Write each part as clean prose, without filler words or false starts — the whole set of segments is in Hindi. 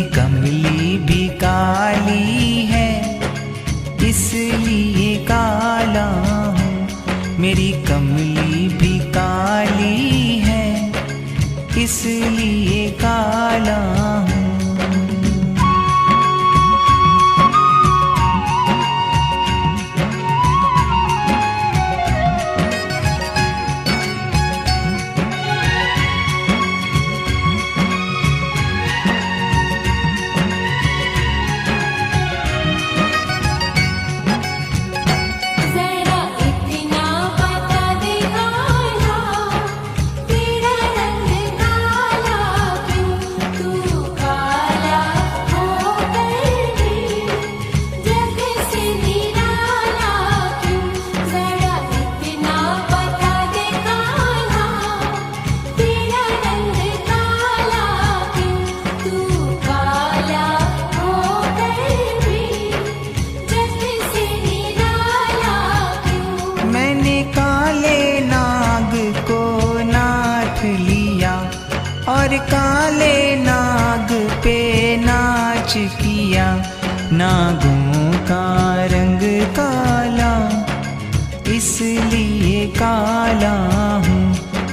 कमली भी काली है, इसलिए काला हूँ। मेरी कमली भी काली है, इसलिए काला हूँ। और काले नाग पे नाच किया, नागों का रंग काला, इसलिए काला हूँ।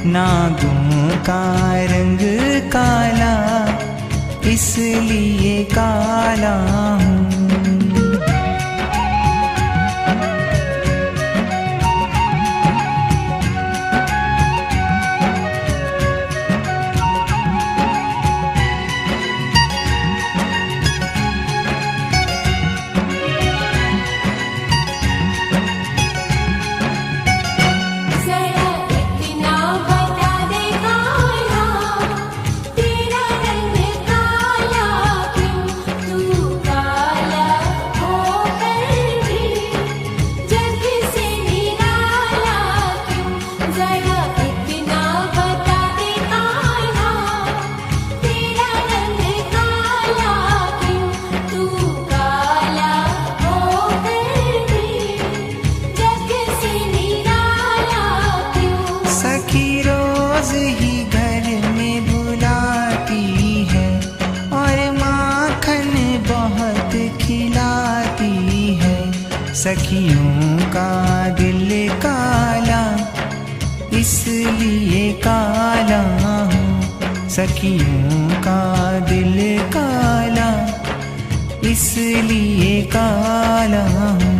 नागों का रंग काला, इसलिए काला हूँ। सखियों का दिल काला, इसलिए काला हूँ। सखियों का दिल काला, इसलिए काला हूँ।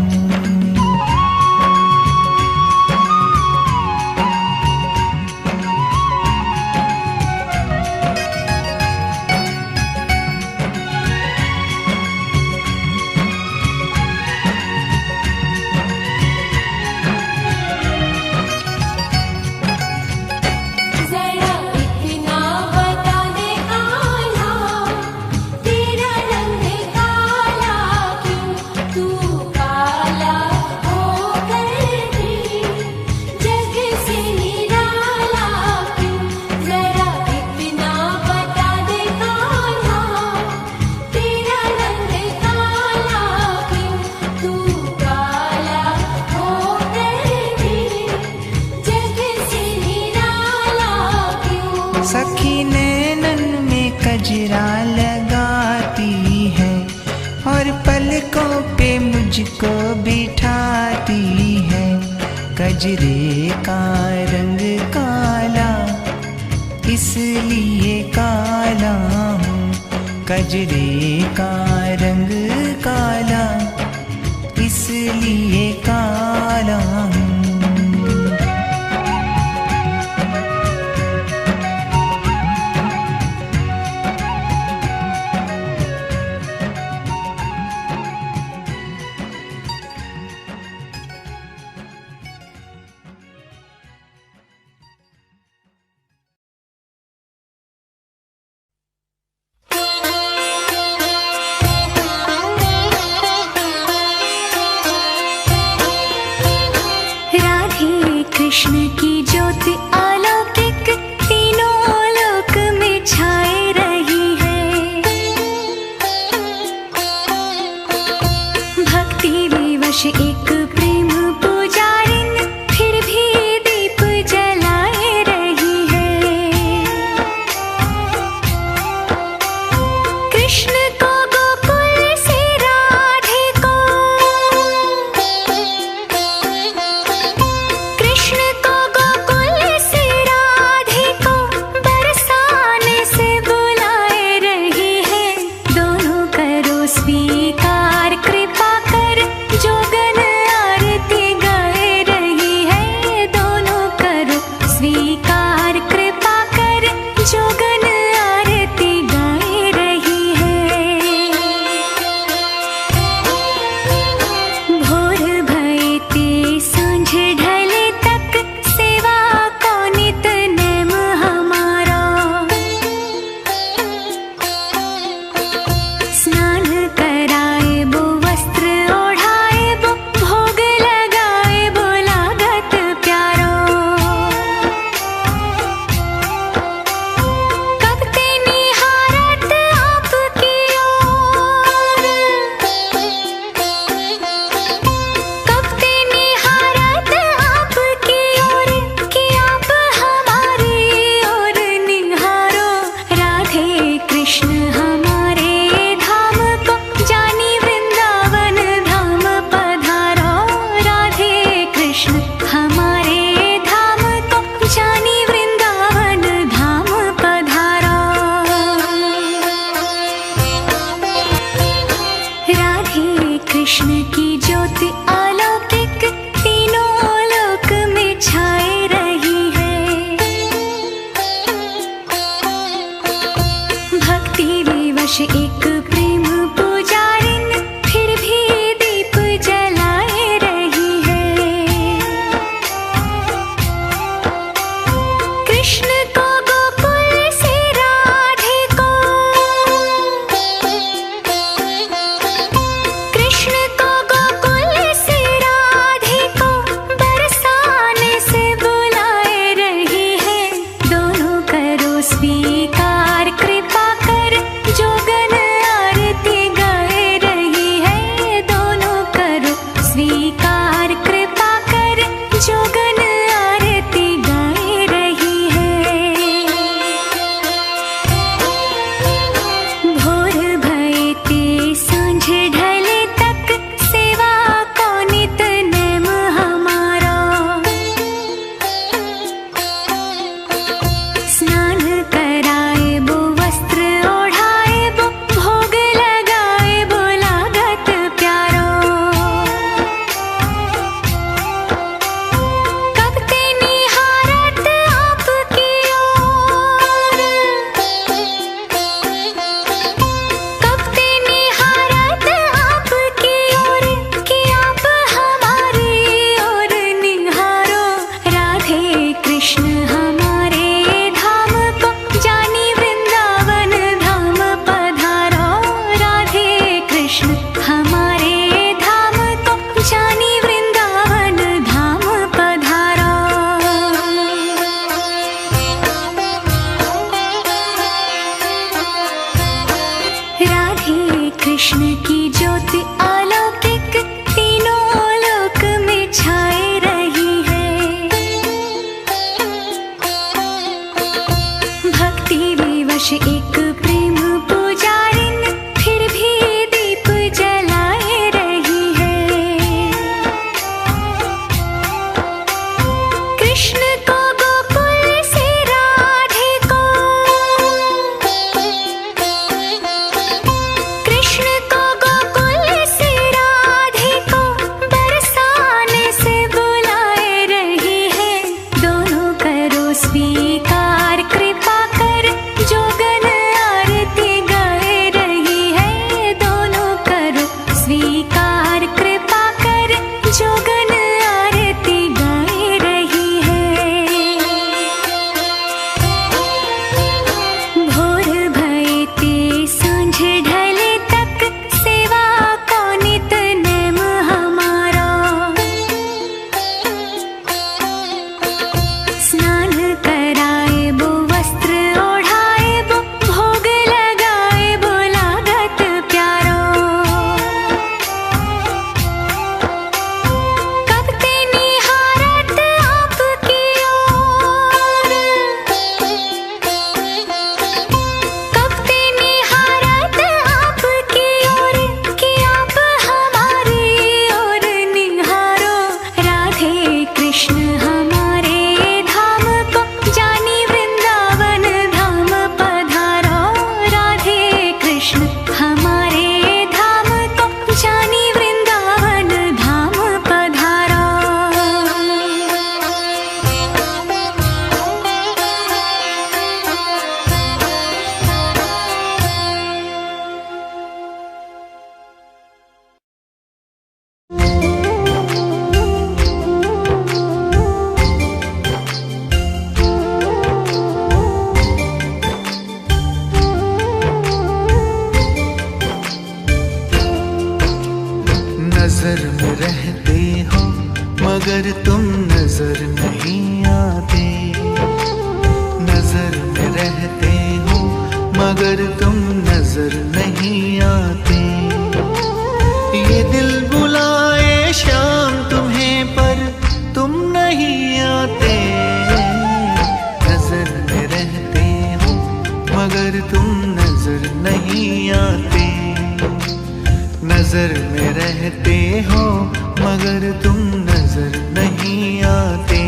सखी नैनन में कजरा लगाती है, और पलकों पे मुझको बिठाती है। कजरे का रंग काला, इसलिए काला हूँ। कजरे का रंग काला, इसलिए काला हूँ। वश एक प्रेम पुजारिन फिर भी दीप जलाए रही है। कृष्ण को गोकुल से राधे को, कृष्ण को गोकुल से राधे को बरसाने से बुलाए रही है। दोनों करो स्वीकार कृपा कर जोगन आरती गाए रही है। दोनों करो स्वीकार कृपा कर जोगन आरती गाए रही है। भोर भये ते सांझ ढले तक सेवा को नित नेम हमारा। स्नान कराए बो वस्त्र ओढ़ाए बो भोग लगाए बो लागत प्यारो। कब ते निहारत आपकी ओर, कब ते निहारत आपकी ओर कि आप हमारी ओर निहारो। राधे कृष्ण हमारे धाम को जानी वृंदावन धाम पधारो। राधे कृष्ण हमारे धाम को जानी वृंदावन धाम पधारो। राधे कृष्ण की ज्योति अलौकिक तीनों लोक में छाए रही है। भक्ति विवश एक प्रेम पुजारिन फिर भी दीप जलाए रही है। कृष्ण को गोकुल से राधे को, कृष्ण को गोकुल से राधे को बरसाने से बुलाए रही है। दोनों करो स्वीकार कृपा कर जोगन आरती गाए रही है। दोनों करो स्वीकार कृपा कर जोगन आरती गाए रही है। भोर भये ते सांझ ढले तक सेवा को नित नेम हमारा। स्नान कराए बो वस्त्र ओढ़ाए बो भोग लगाए बो लागत प्यारो। कब ते निहारत आपकी ओर, कब ते निहारत आपकी ओर कि आप हमारी ओर निहारो। राधे कृष्ण हमारे धाम को जानी वृंदावन धाम पधारो। राधे कृष्ण हमारे धाम को जानी वृंदावन धाम पधारो। नजर में रहते हो मगर तुम नजर नहीं आते। नजर में रहते हो मगर तुम नजर नहीं आते। ये दिल बुलाए शाम तुम्हें पर तुम नहीं आते। नजर में रहते हो मगर तुम नजर नहीं आते। नजर में रहते हो मगर तुम नजर नहीं आते।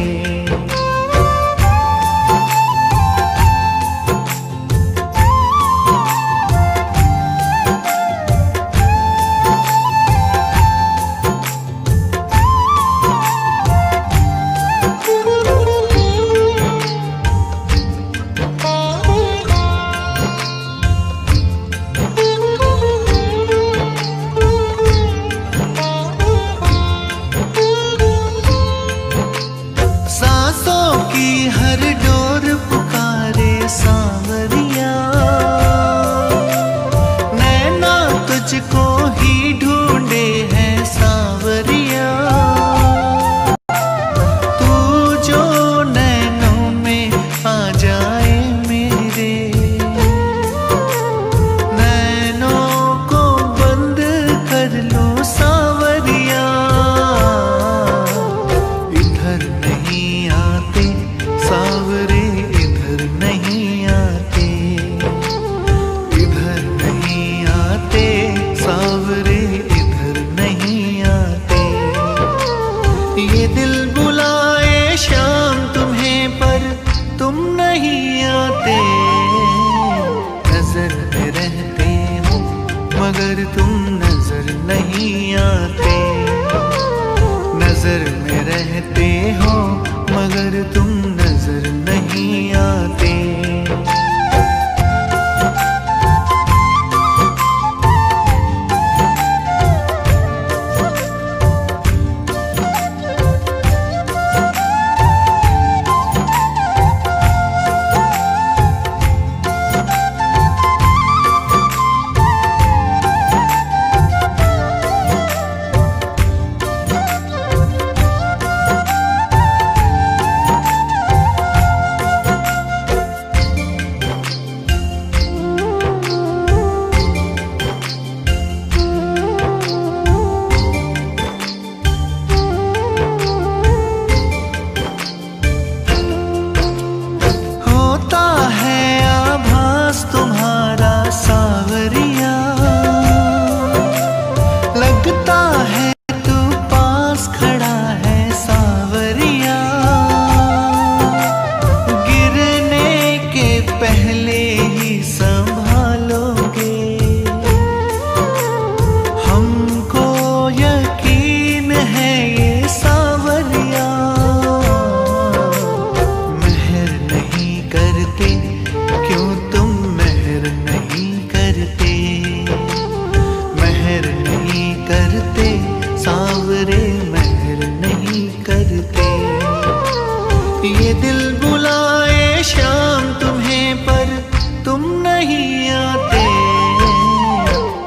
नहीं आते।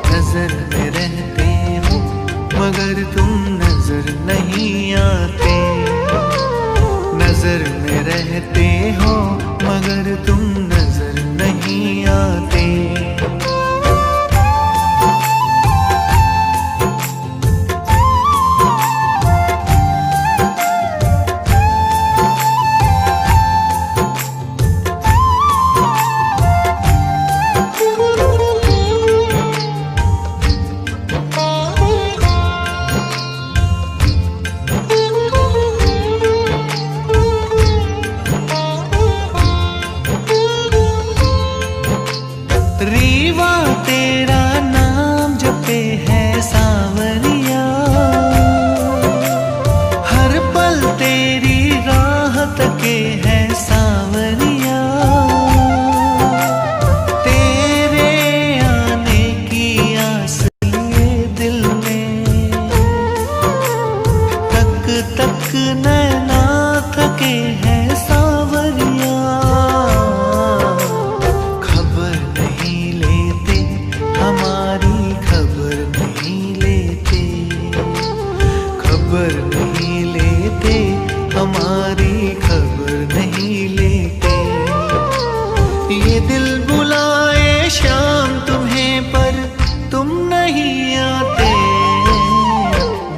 नजर में रहते हो मगर तुम नजर नहीं आते। नजर में रहते हो मगर तुम नजर नहीं आते। रीवा तेरा नाम जपे है सांवरिया, हर पल तेरी राह तके है सांवरिया। तेरे आने की आस लिए दिल में तक तक नैना थके है सांवरिया। हमारी खबर नहीं लेते, खबर नहीं लेते, हमारी खबर नहीं लेते। ये दिल बुलाए शाम तुम्हें पर तुम नहीं आते।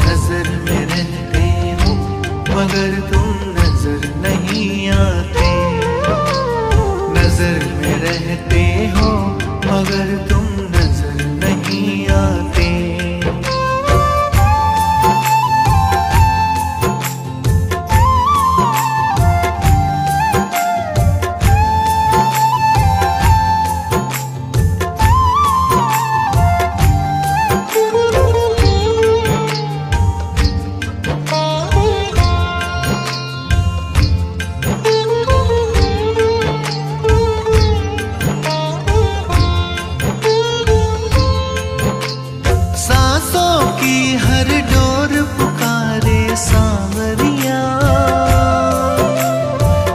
नजर में रहते हो मगर तुम नजर नहीं आते। नजर में रहते हो मगर तुम नजर नहीं आते। की हर डोर पुकारे सांवरिया,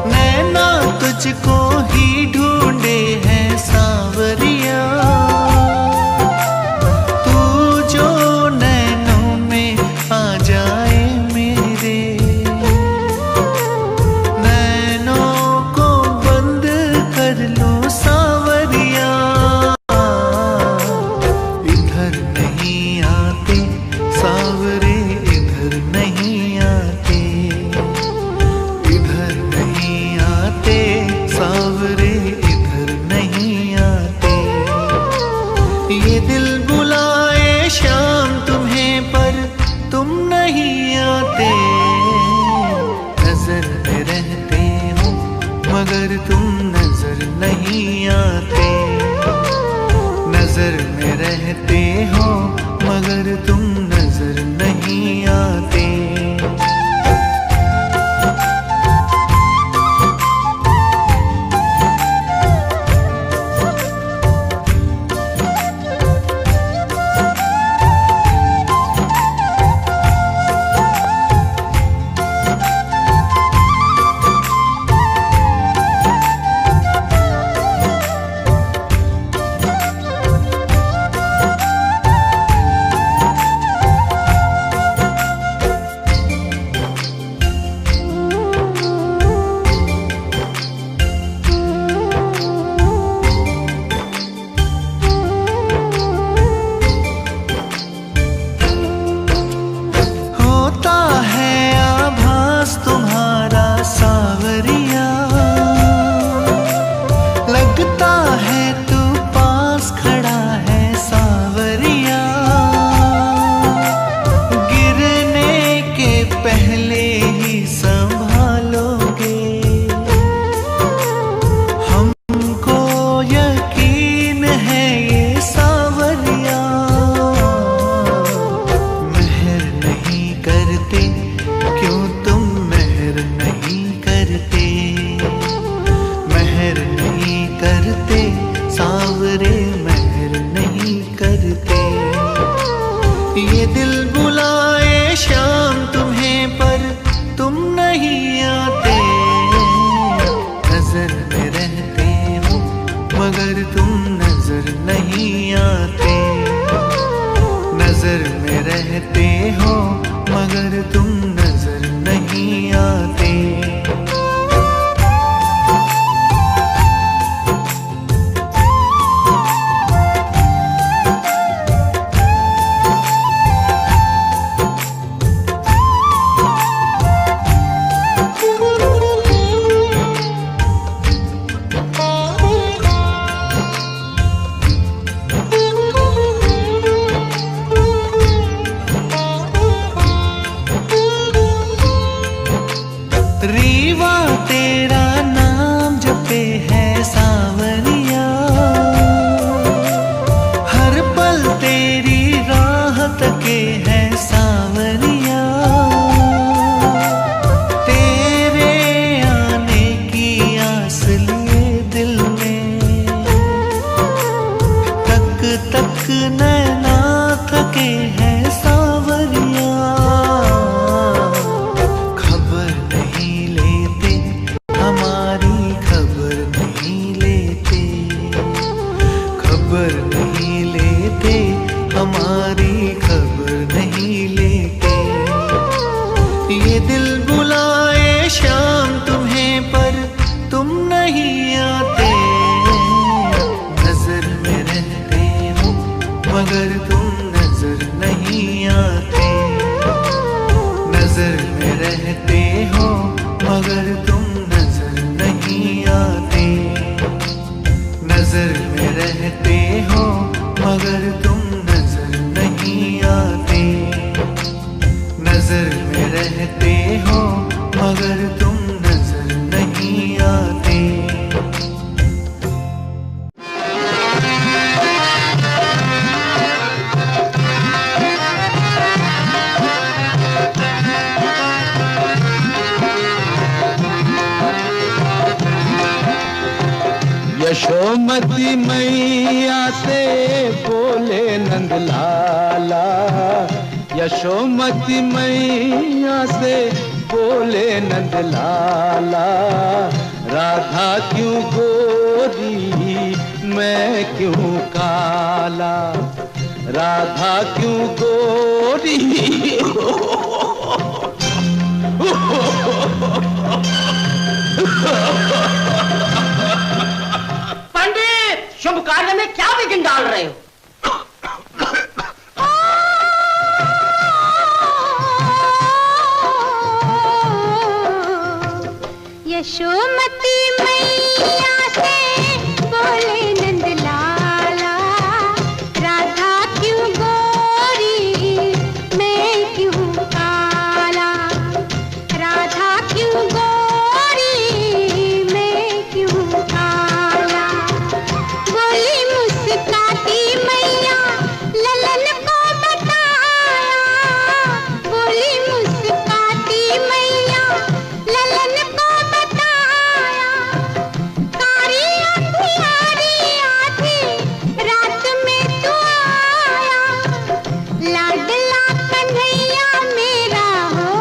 नैना तुझको ही ढूंढे है सांवरिया। तू जो नैनों में आ जाए मेरे, नैनों को बंद कर लो सांवरिया। इधर नहीं आते सांवरे, इधर नहीं आते। इधर नहीं आते सांवरे, इधर नहीं आते। ये दिल बुलाए शाम तुम्हें पर तुम नहीं आते। नजर में रहते हो मगर तुम नजर नहीं आते। नजर में रहते हो मगर तुम नजर नहीं आते। लगता है तू पास खड़ा है सांवरिया। गिरने के पहले ही संभालोगे, हमको यकीन है ये सांवरिया। मेहर नहीं करते क्यों तुम मेहर नहीं करते। मेहर नहीं करते सांवरे, मेहर नहीं करते। ये दिल बुलाए शाम तुम्हें पर तुम नहीं आते। नजर में रहते हो मगर तुम नजर नहीं आते। नजर में रहते हो मगर तुम नजर नहीं आते। रीवा तेरा नाम जपे है सांवरिया, हर पल तेरी राह तके है सांवरिया। तेरे आने की आस लिए दिल में तक तक नैना थके है सांवरिया। खबर नहीं लेते हमारी खबर नहीं लेते। ये दिल बुलाए शाम तुम्हें पर तुम नहीं आते। नजर में रहते हो मगर तुम नजर नहीं आते। नजर में रहते हो मगर तुम नजर नहीं आते। नजर में रहते हो मगर तुम नजर नहीं आते। नजर में रहते हो मगर तुम नजर नहीं आते। यशोमती मैया से बोले नंदलाला, यशोमती मैया से बोले नंदलाला। राधा क्यों गोरी मैं क्यों काला, राधा क्यों गोरी शुभ कार्य में क्या विघ्न डाल रहे हो? यशोमती मैया से बोले नंदलाला, राधा क्यों गोरी मैं क्यों काला, राधा क्यों गोरी मैं क्यों काला। बोली मुस्काती मैया ललन को बताया, बोली मुस्काती मैया ललन को बताया। कारी अंधियारी आधी रात में तू आया, लाडला कन्हैया मेरा हो,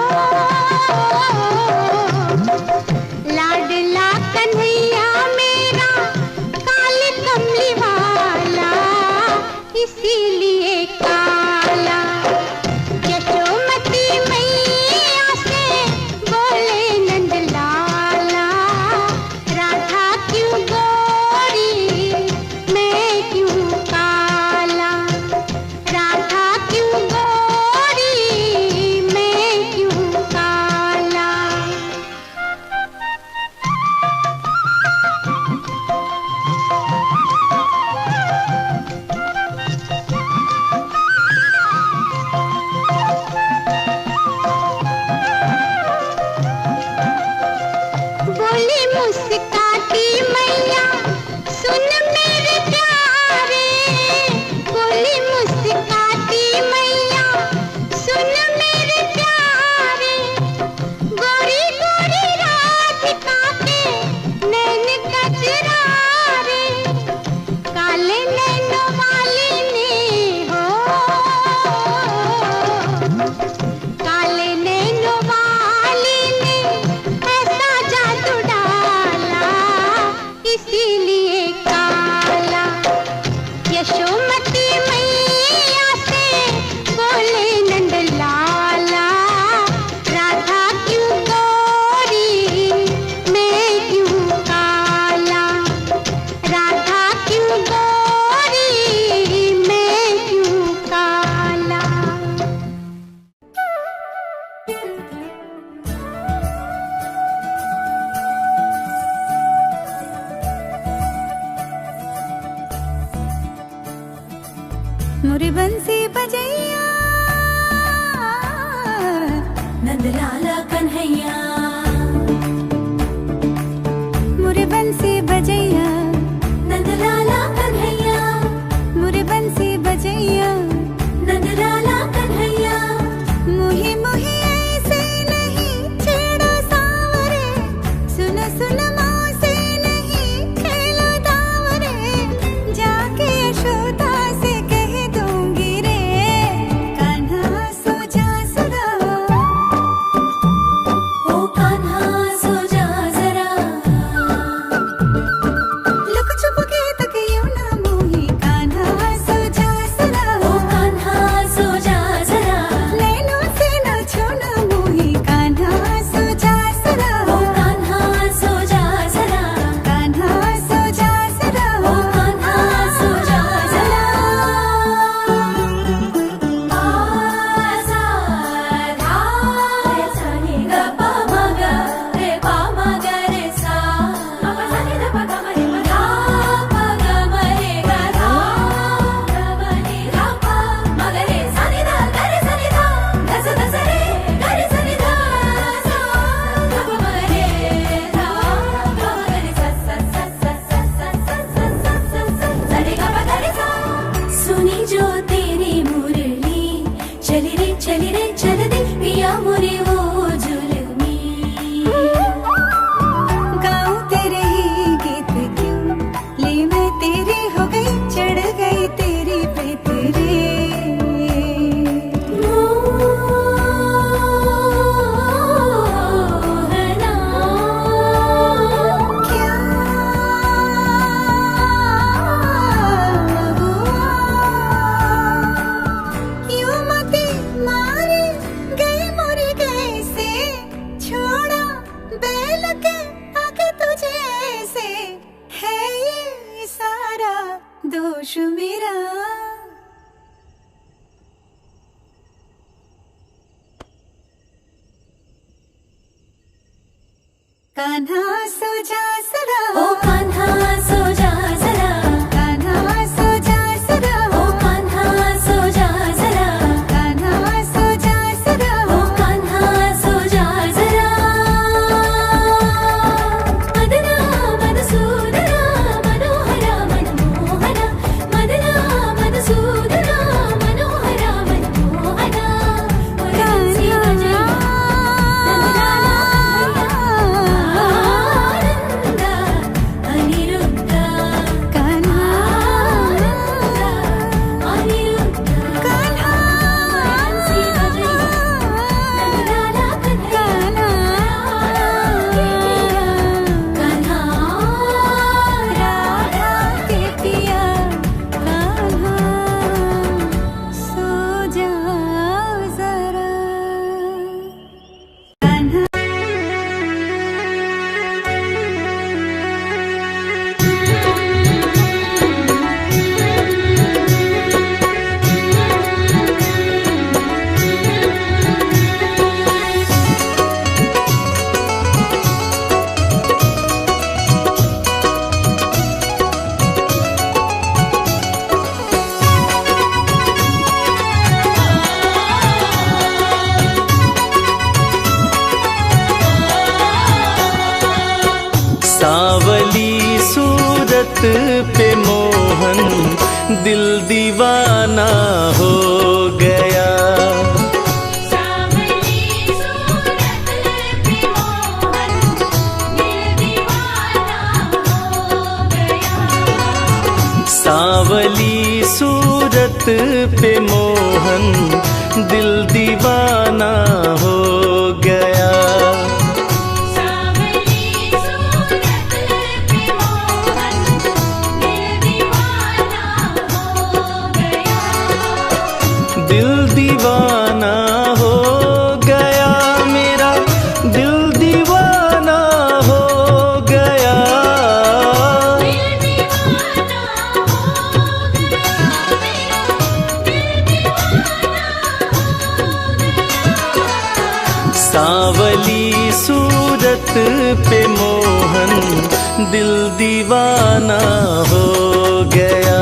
लाडला कन्हैया मेरा काल कमली वाला इसीलिए काला। यशोमती मैया से बोले नंदलाला, राधा क्यों गोरी मैं क्यों काला, राधा क्यों गोरी मैं क्यों काला। मोरे बंसी बजैया नंदलाला कन्हैया, मोरे बंसी बजैया नंदलाला कन्हैया, मोरे बंसी बजैया नंदलाला कन्हैया। मुही मुही ऐसे नहीं छेड़ो सांवरे, सुन सुन माँ से नहीं खेलो दावरे, जाके यशोदा से कह दूंगी रे, कान्हा सो जा सदा, ओ कान्हा सो जा जरा, लुक छुप के तक यूं ना मोही, कान्हा सो जा सदा, ओ कान्हा सो जा जरा, नैनों से न छूना मोही, कान्हा सो जा सदा, ओ कान्हा सो जा जरा, कान्हा सो जा सदा, ओ कान्हा सो जा जरा। आसा धा रे सा नि ग प म ग रे प म ग रे सा, प प सा नि ध प ग म रे म धा प ग म रे ग धा ग म नि धा प म ग रे सा नि ध ग रे सा नि ध ध स ध स रे ग रे सा नि ध सा ध प म रे धा ग म ग रे सा सा सा सा सा सा सा सा सा सा रे ग प ग रे सा। सुनी जो तेरी मुरली चली रे चल दे पिया मोरे वो जुलमी, गाऊं तेरे ही गीत क्यों, ले मैं तेरी हो गई चढ़ गई तेरी पे तेरे, मोहना क्या हुआ, यूं मती मारी गई मोरी कैसे, छोड़ा बैल के आगे तुझे ऐसे, है ये सारा दोष मेरा। कान्हा सो जा सदा, ओ कान्हा सो जा जरा, कान्हा सो जा सदा, ओ कान्हा सो जा जरा, कान्हा सो जा सदा, ओ कान्हा सो जा जरा। मदना मधुसूदना मनोहरा मनमोहना, मदना मधुसूदना मनोहरा मनमोहना, मोरे बंसी बजैया सांवली सूरत पे मोहन दिल दीवाना हो गया, सांवली सूरत पे मोहन दिल दीवाना हो गया, सांवली सूरत पे मोहन दिल दीवाना हो गया, दिल दीवाना हो गया, मेरा दिल दीवाना हो गया, सांवली सूरत पे मोहन दिल दीवाना हो गया,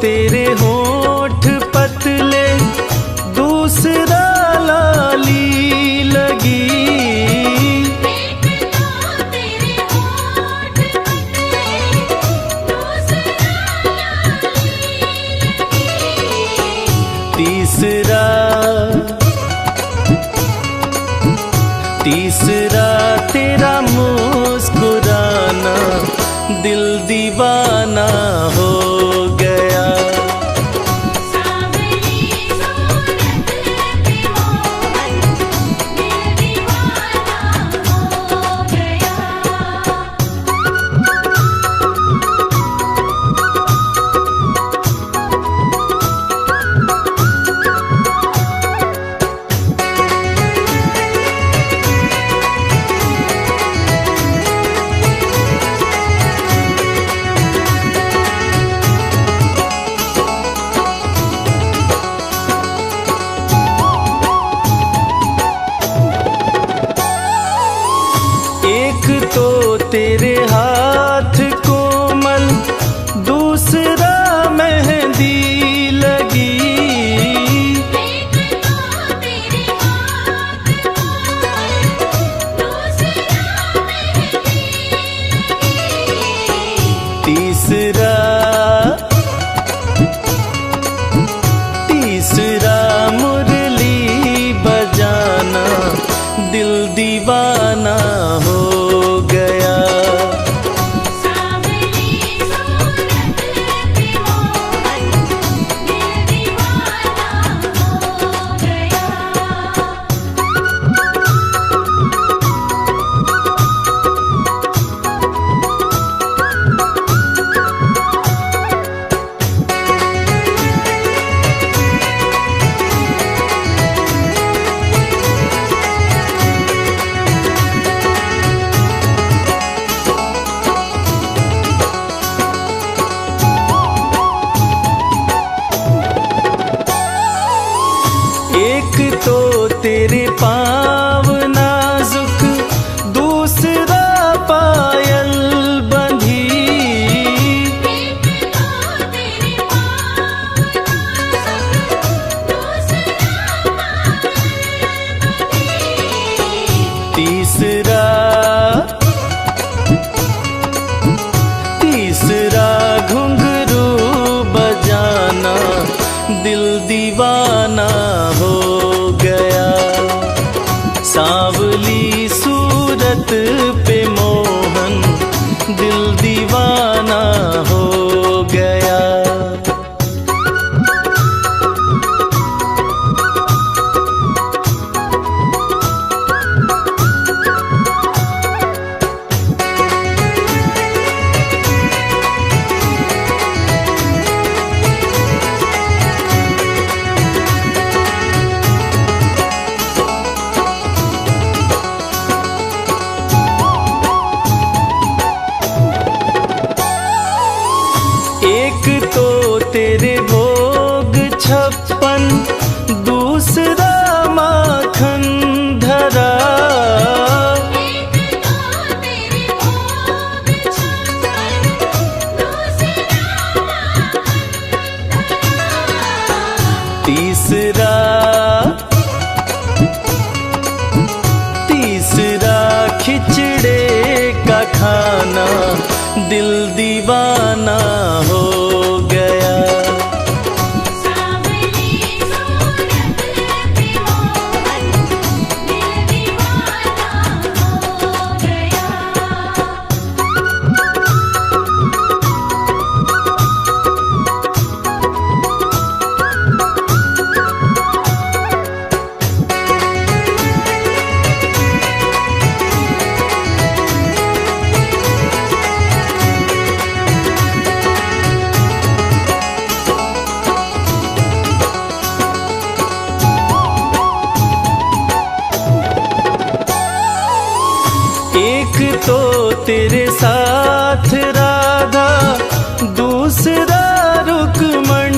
तेरे होठ पतले, दूसरा लाली लगी। तीसरा तेरा मुस्कुराना, दिल दीवाना हो गया। एक तो तेरे हाथ कोमल, दूसरा मेहंदी लगी। तीसरा मुरली बजाना, दिल दीवाना हो गया। एक तो तेरे पाँव नाजुक, दूसरा पायल बंधी। तीसरा घुंघरू बजाना, दिल दीवाना हो गया। सांवली सूरत पे मोहन, दिल दीवाना हो गया। एक तो तेरे भोग 56, दूसरा माखन धरा। तीसरा खिचड़े का खाना, दिल दीवाना हो गया। एक तो तेरे साथ राधा, दूसरा रुक्मण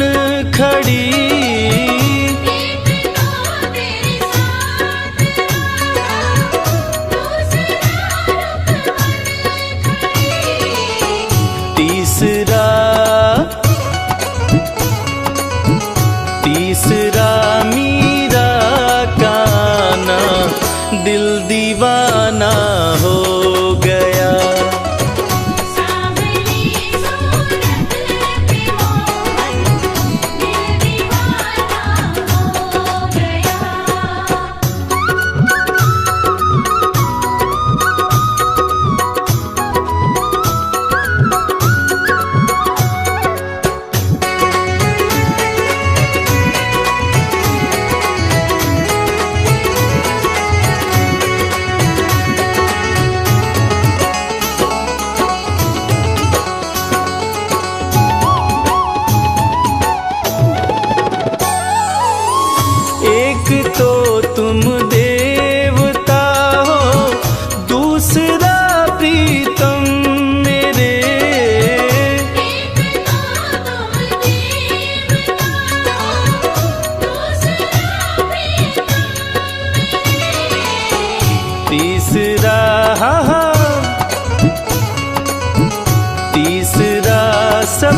खड़ी।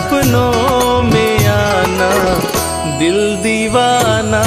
सपनों में आना, दिल दीवाना